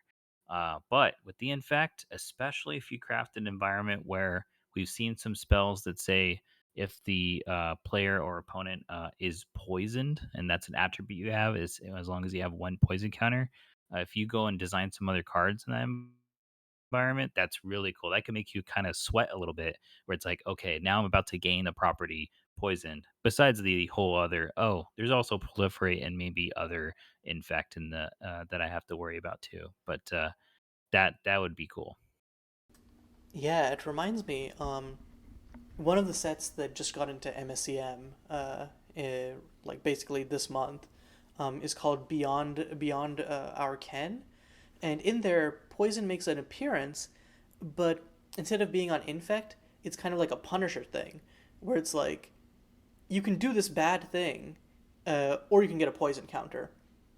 But with the infect, especially if you craft an environment where we've seen some spells that say if the player or opponent is poisoned, and that's an attribute you have, is as long as you have one poison counter. If you go and design some other cards in that environment, that's really cool. That can make you kind of sweat a little bit, where it's like, okay, now I'm about to gain a property poisoned. Besides the whole other, oh, there's also proliferate and maybe other infect in the that I have to worry about too. But that would be cool. Yeah, it reminds me. One of the sets that just got into MSCM, like basically this month, is called Beyond Our Ken, and in there, poison makes an appearance, but instead of being on infect, it's kind of like a Punisher thing, where it's like you can do this bad thing, or you can get a poison counter,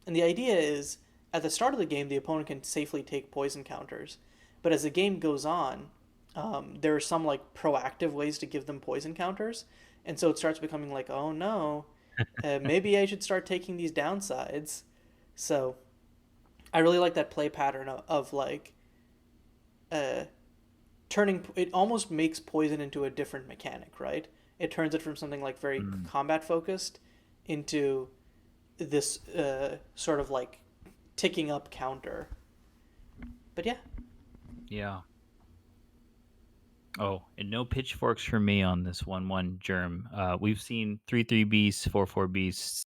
and the idea is at the start of the game, the opponent can safely take poison counters, but as the game goes on, there are some like proactive ways to give them poison counters, and so it starts becoming like, oh no, maybe I should start taking these downsides. So I really like that play pattern of like uh, turning it almost makes poison into a different mechanic, right? It turns it from something like very Mm, combat focused into this sort of like ticking up counter. But yeah, yeah. Oh, and no pitchforks for me on this 1/1 germ. We've seen 3/3 beasts, 4/4 beasts,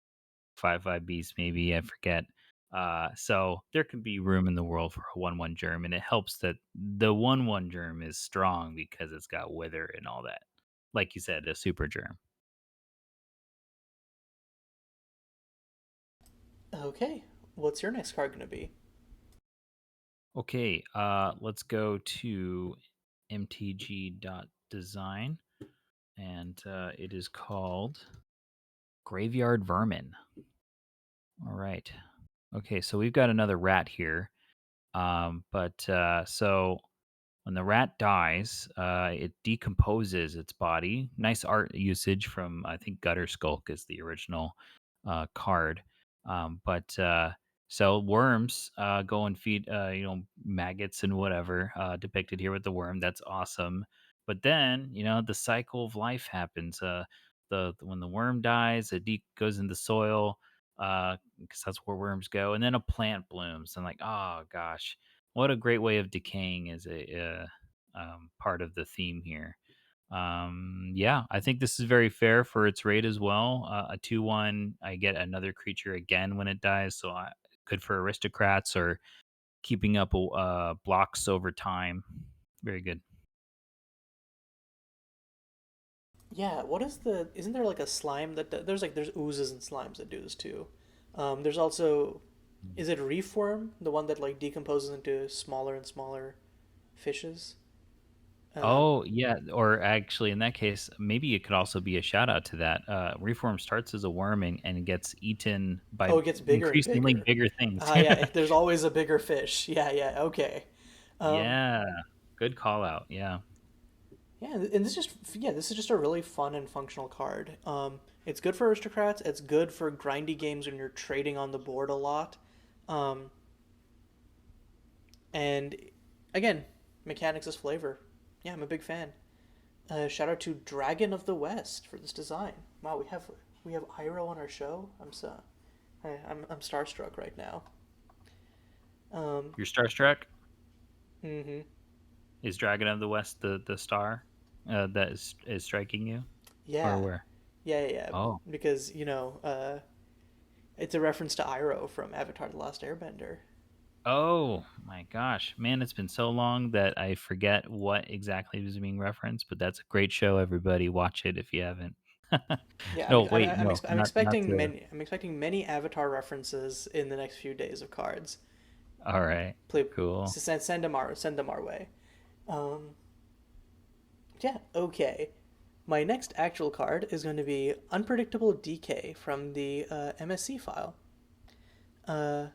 5/5 beasts, maybe I forget. So there can be room in the world for a 1/1 germ, and it helps that the 1/1 germ is strong because it's got wither and all that. Like you said, a super germ. okay. What's your next card gonna be? Okay, let's go to mtg.design, and it is called Graveyard Vermin. All right. Okay, so we've got another rat here. But so when the rat dies, it decomposes its body. Nice art usage from, I think, Gutter Skulk is the original card. But so worms go and feed, maggots and whatever, depicted here with the worm. That's awesome. But then, the cycle of life happens. When the worm dies, it goes in the soil, because that's where worms go, and then a plant blooms. And like, oh gosh, what a great way of decaying is a part of the theme here. Yeah, I think this is very fair for its rate as well. A 2/1, I get another creature again when it dies, so good for aristocrats or keeping up blocks over time. Very good. Yeah, what is the? Isn't there like a slime there's like there's oozes and slimes that do this too. There's also, is it Reform, the one that like decomposes into smaller and smaller fishes? Um, Oh, yeah, or actually, in that case, maybe it could also be a shout out to that. Reform starts as a worm and gets eaten by oh, it gets bigger and increasingly bigger. bigger things. Ah, yeah, there's always a bigger fish. Yeah, yeah, okay. Um, Yeah, good call out. Yeah. yeah, and this is just a really fun and functional card. It's good for aristocrats. It's good for grindy games when you're trading on the board a lot. Um, and again, mechanics is flavor. Yeah, I'm a big fan. Shout out to Dragon of the West for this design. Wow, we have Iroh on our show. I'm starstruck right now. Um, You're starstruck? mm-hmm. Is Dragon of the West the star that is striking you? Or Yeah, where? yeah. Oh. Because it's a reference to Iroh from Avatar: The Last Airbender. Oh my gosh. Man, it's been so long that I forget what exactly was being referenced, but that's a great show, everybody. Watch it if you haven't. Yeah, No, wait, no, I'm not expecting to. many Avatar references in the next few days of cards. All right. Play, Cool. send them our way. Um, yeah, okay. My next actual card is going to be Unpredictable Decay from the MSC file. Uh,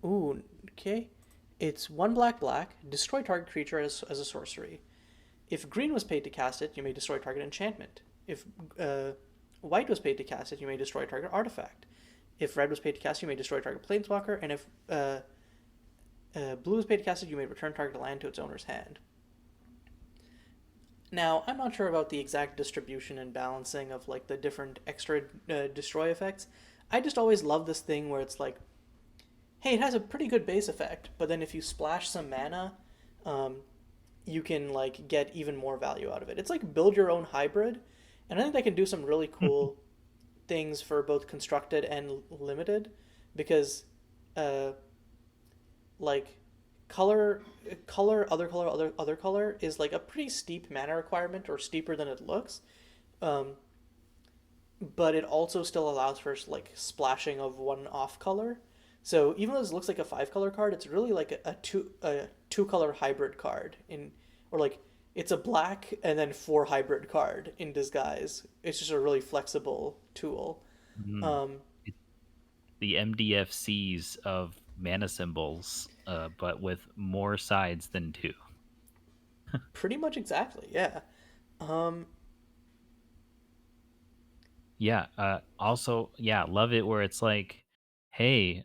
okay. It's one black, destroy target creature as a sorcery. If green was paid to cast it, you may destroy target enchantment. If white was paid to cast it, you may destroy target artifact. If red was paid to cast it, you may destroy target planeswalker. And if blue was paid to cast it, you may return target land to its owner's hand. Now, I'm not sure about the exact distribution and balancing of like the different extra destroy effects. I just always love this thing where it's like hey, it has a pretty good base effect, but then if you splash some mana, um, you can like get even more value out of it. It's like build your own hybrid, and I think that can do some really cool things for both constructed and limited, because uh, like color other color is like a pretty steep mana requirement, or steeper than it looks. Um, but it also still allows for like splashing of one off color. So even though this looks like a 5 color card, it's really like a two color hybrid card in, or like it's a black and then 4 hybrid card in disguise. It's just a really flexible tool. Mm. Um, It's the MDFCs of mana symbols, but with more sides than two. Pretty much exactly, yeah. Um, Yeah. Also, yeah, love it where it's like, hey,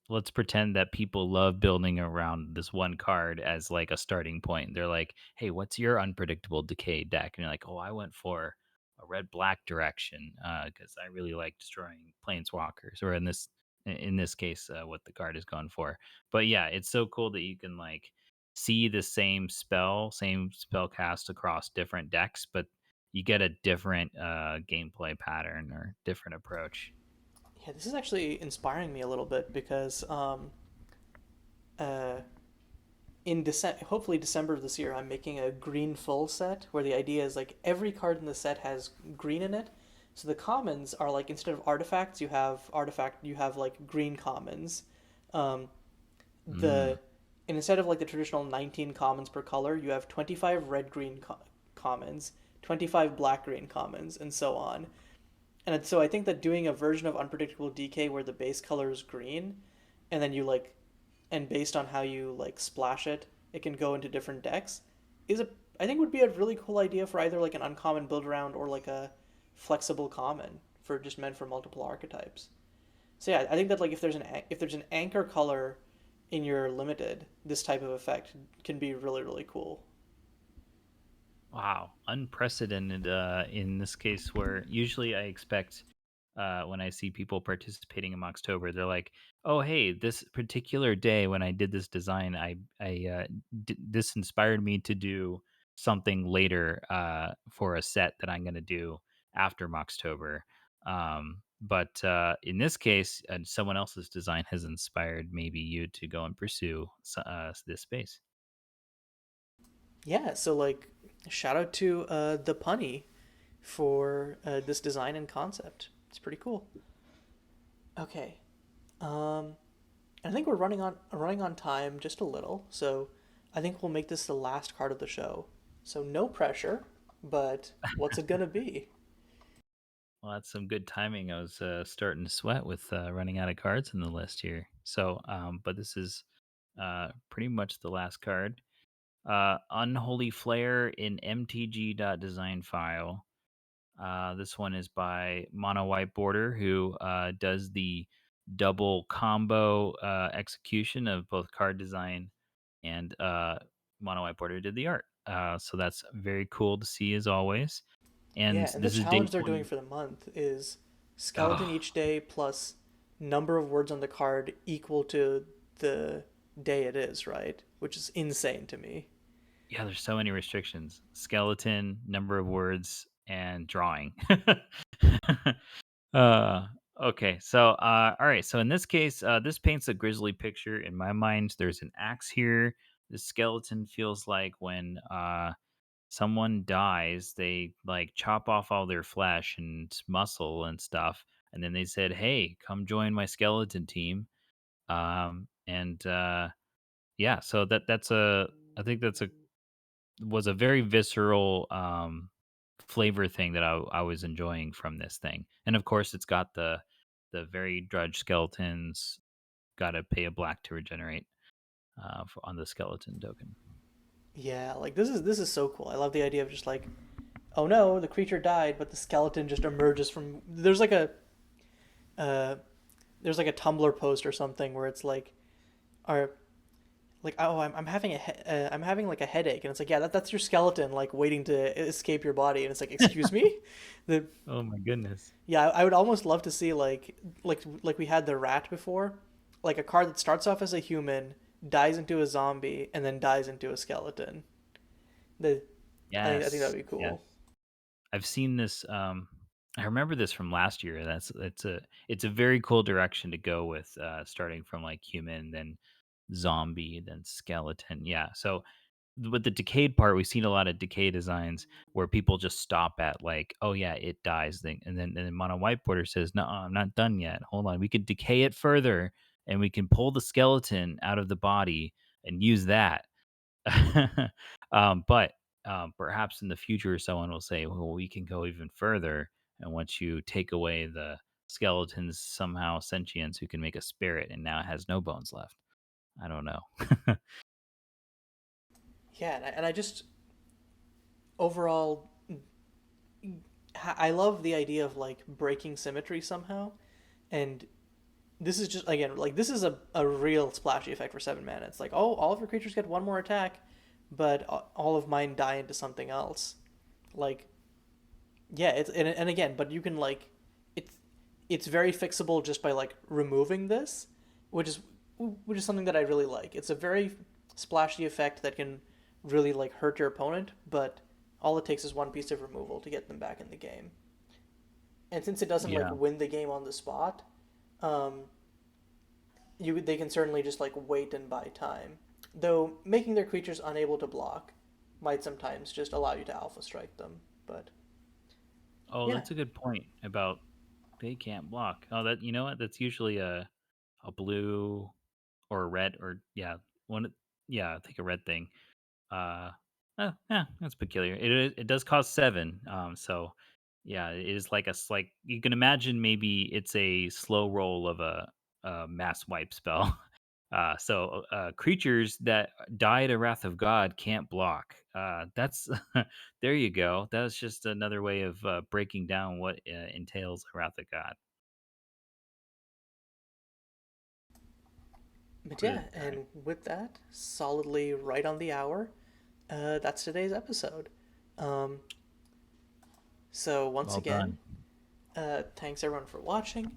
let's pretend that people love building around this one card as like a starting point. They're like, hey, what's your unpredictable decay deck? And you're like, oh, I went for a red black direction because I really like destroying planeswalkers, or in this case, what the card is going for. But yeah, it's so cool that you can like see the same spell cast across different decks, but you get a different gameplay pattern or different approach. yeah, this is actually inspiring me a little bit because uh, in December, hopefully December of this year, I'm making a green full set where the idea is like every card in the set has green in it. So the commons are like, instead of artifacts, you have like green commons. Um, Mm. the and instead of like the traditional 19 commons per color, you have 25 red green commons, 25 black green commons, and so on. And so I think that doing a version of Unpredictable DK where the base color is green, and then you like, and based on how you like splash it, it can go into different decks, is a I think would be a really cool idea for either like an uncommon build around or like a flexible common for just meant for multiple archetypes. So yeah, I think that like if there's an anchor color in your limited, this type of effect can be really really cool. Wow, unprecedented in this case, where usually I expect when I see people participating in Moxtober, they're like, "Oh, hey, this particular day when I did this design, this inspired me to do something later for a set that I'm going to do after Moxtober." But in this case, someone else's design has inspired maybe you to go and pursue this space. Yeah, so like shout out to the punny for this design and concept. It's pretty cool. Okay. Um, I think we're running on time just a little, so I think we'll make this the last card of the show. So no pressure, but what's it gonna be? Well, that's some good timing. I was starting to sweat with running out of cards in the list here. So, but this is pretty much the last card. Unholy Flare in mtg.design file. This one is by Mono White Border, who does the double combo execution of both card design and Mono White Border did the art. So that's very cool to see as always. And Yeah, and the this is day challenge they're doing 20. for the month is skeleton Oh, each day plus number of words on the card equal to the day it is, right? Which is insane to me. yeah, there's so many restrictions. Skeleton, number of words, and drawing. uh okay, so all right, so in this case, this paints a grisly picture in my mind. There's an axe here. The skeleton feels like when someone dies, they like chop off all their flesh and muscle and stuff, and then they said, "Hey, come join my skeleton team." And yeah, so that's a I think that's a was a very visceral flavor thing that I was enjoying from this thing. And of course, it's got the very drudge skeletons. Got to pay a black to regenerate on the skeleton token. Yeah, like this is so cool. I love the idea of just like, oh no, the creature died, but the skeleton just emerges from. Uh, there's like a Tumblr post or something where it's like, are like, oh, I'm having like a headache, and it's like, yeah, that's your skeleton like waiting to escape your body, and it's like, excuse me, the Oh my goodness. yeah, I would almost love to see like we had the rat before, like a card that starts off as a human, dies into a zombie, and then dies into a skeleton. The I think that'd Yes, be yes. cool. I've seen this. I remember this from last year. It's a very cool direction to go with, starting from like human, then zombie, then skeleton. Yeah. So with the decayed part, we've seen a lot of decay designs where people just stop at like, oh yeah, it dies thing, and then Mono Whiteboarder says, no, I'm not done yet. Hold on, we could decay it further, and we can pull the skeleton out of the body and use that. But perhaps in the future, someone will say, well, we can go even further. And once you take away the skeleton's somehow sentience, you can make a spirit and now it has no bones left. I don't know. Yeah, and I just overall I love the idea of like breaking symmetry somehow, and this is just again like this is a real splashy effect for 7 mana. It's like, oh, all of your creatures get one more attack, but all of mine die into something else. Like, yeah, it's and again, but you can like it's it's very fixable just by like removing this, which is which is something that I really like. It's a very splashy effect that can really like hurt your opponent, but all it takes is one piece of removal to get them back in the game. And since it doesn't like Yeah. win the game on the spot, um, you they can certainly just like wait and buy time. Though making their creatures unable to block might sometimes just allow you to alpha strike them. But Oh, yeah, that's a good point about they can't block. Oh, that you know what? That's usually a blue or a red or yeah one. Yeah, I think a red thing. Uh, yeah, that's peculiar. It does cost 7. So yeah, it is like like you can imagine maybe it's a slow roll of a mass wipe spell. Creatures that die to Wrath of God can't block. That's there you go. That's just another way of breaking down what entails Wrath of God. but yeah, Good time. and with that, solidly right on the hour. That's today's episode. Um, so once Well again, done. thanks everyone for watching.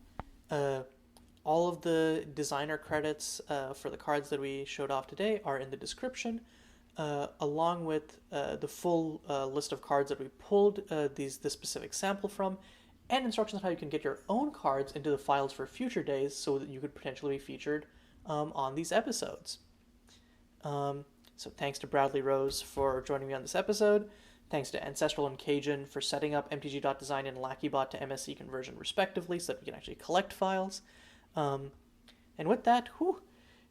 Uh, all of the designer credits for the cards that we showed off today are in the description, along with the full list of cards that we pulled this specific sample from, and instructions on how you can get your own cards into the files for future days so that you could potentially be featured on these episodes. So thanks to Bradley Rose for joining me on this episode. Thanks to Ancestral and Cajun for setting up MTG.design and LackeyBot to MSC conversion respectively so that we can actually collect files. Um, and with that,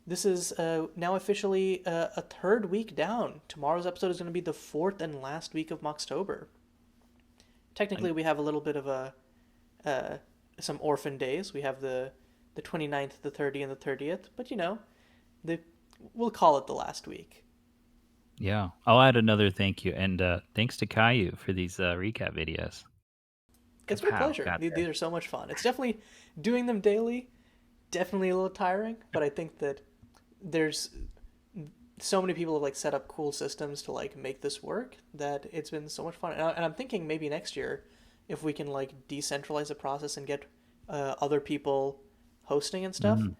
this is now officially a third week down. Tomorrow's episode is going to be the fourth and last week of Moxtober. And Technically, we have a little bit of uh, some orphan days. We have the 29th, the 30th, and the 30th, but the we'll call it the last week. yeah, I'll add another thank you and thanks to Caillou for these recap videos. It's my Kapow! pleasure. Got These there. are so much fun. It's definitely doing them daily, definitely a little tiring, but I think that there's so many people have like set up cool systems to like make this work that it's been so much fun. And I'm thinking maybe next year if we can like decentralize the process and get other people hosting and stuff, Mhm.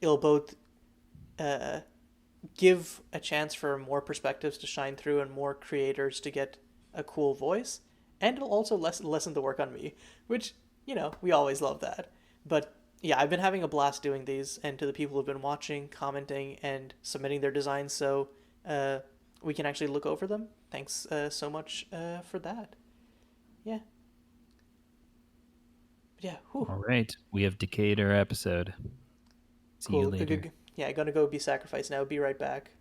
it'll both uh, give a chance for more perspectives to shine through and more creators to get a cool voice, and it'll also lessen the work on me, which we always love that. But yeah, I've been having a blast doing these, and to the people who've been watching, commenting, and submitting their designs, so uh, we can actually look over them. Thanks so much for that. Yeah, but yeah, All right, we have decayed our episode. See you cool. later. Yeah, gonna go be sacrificed now. Be right back.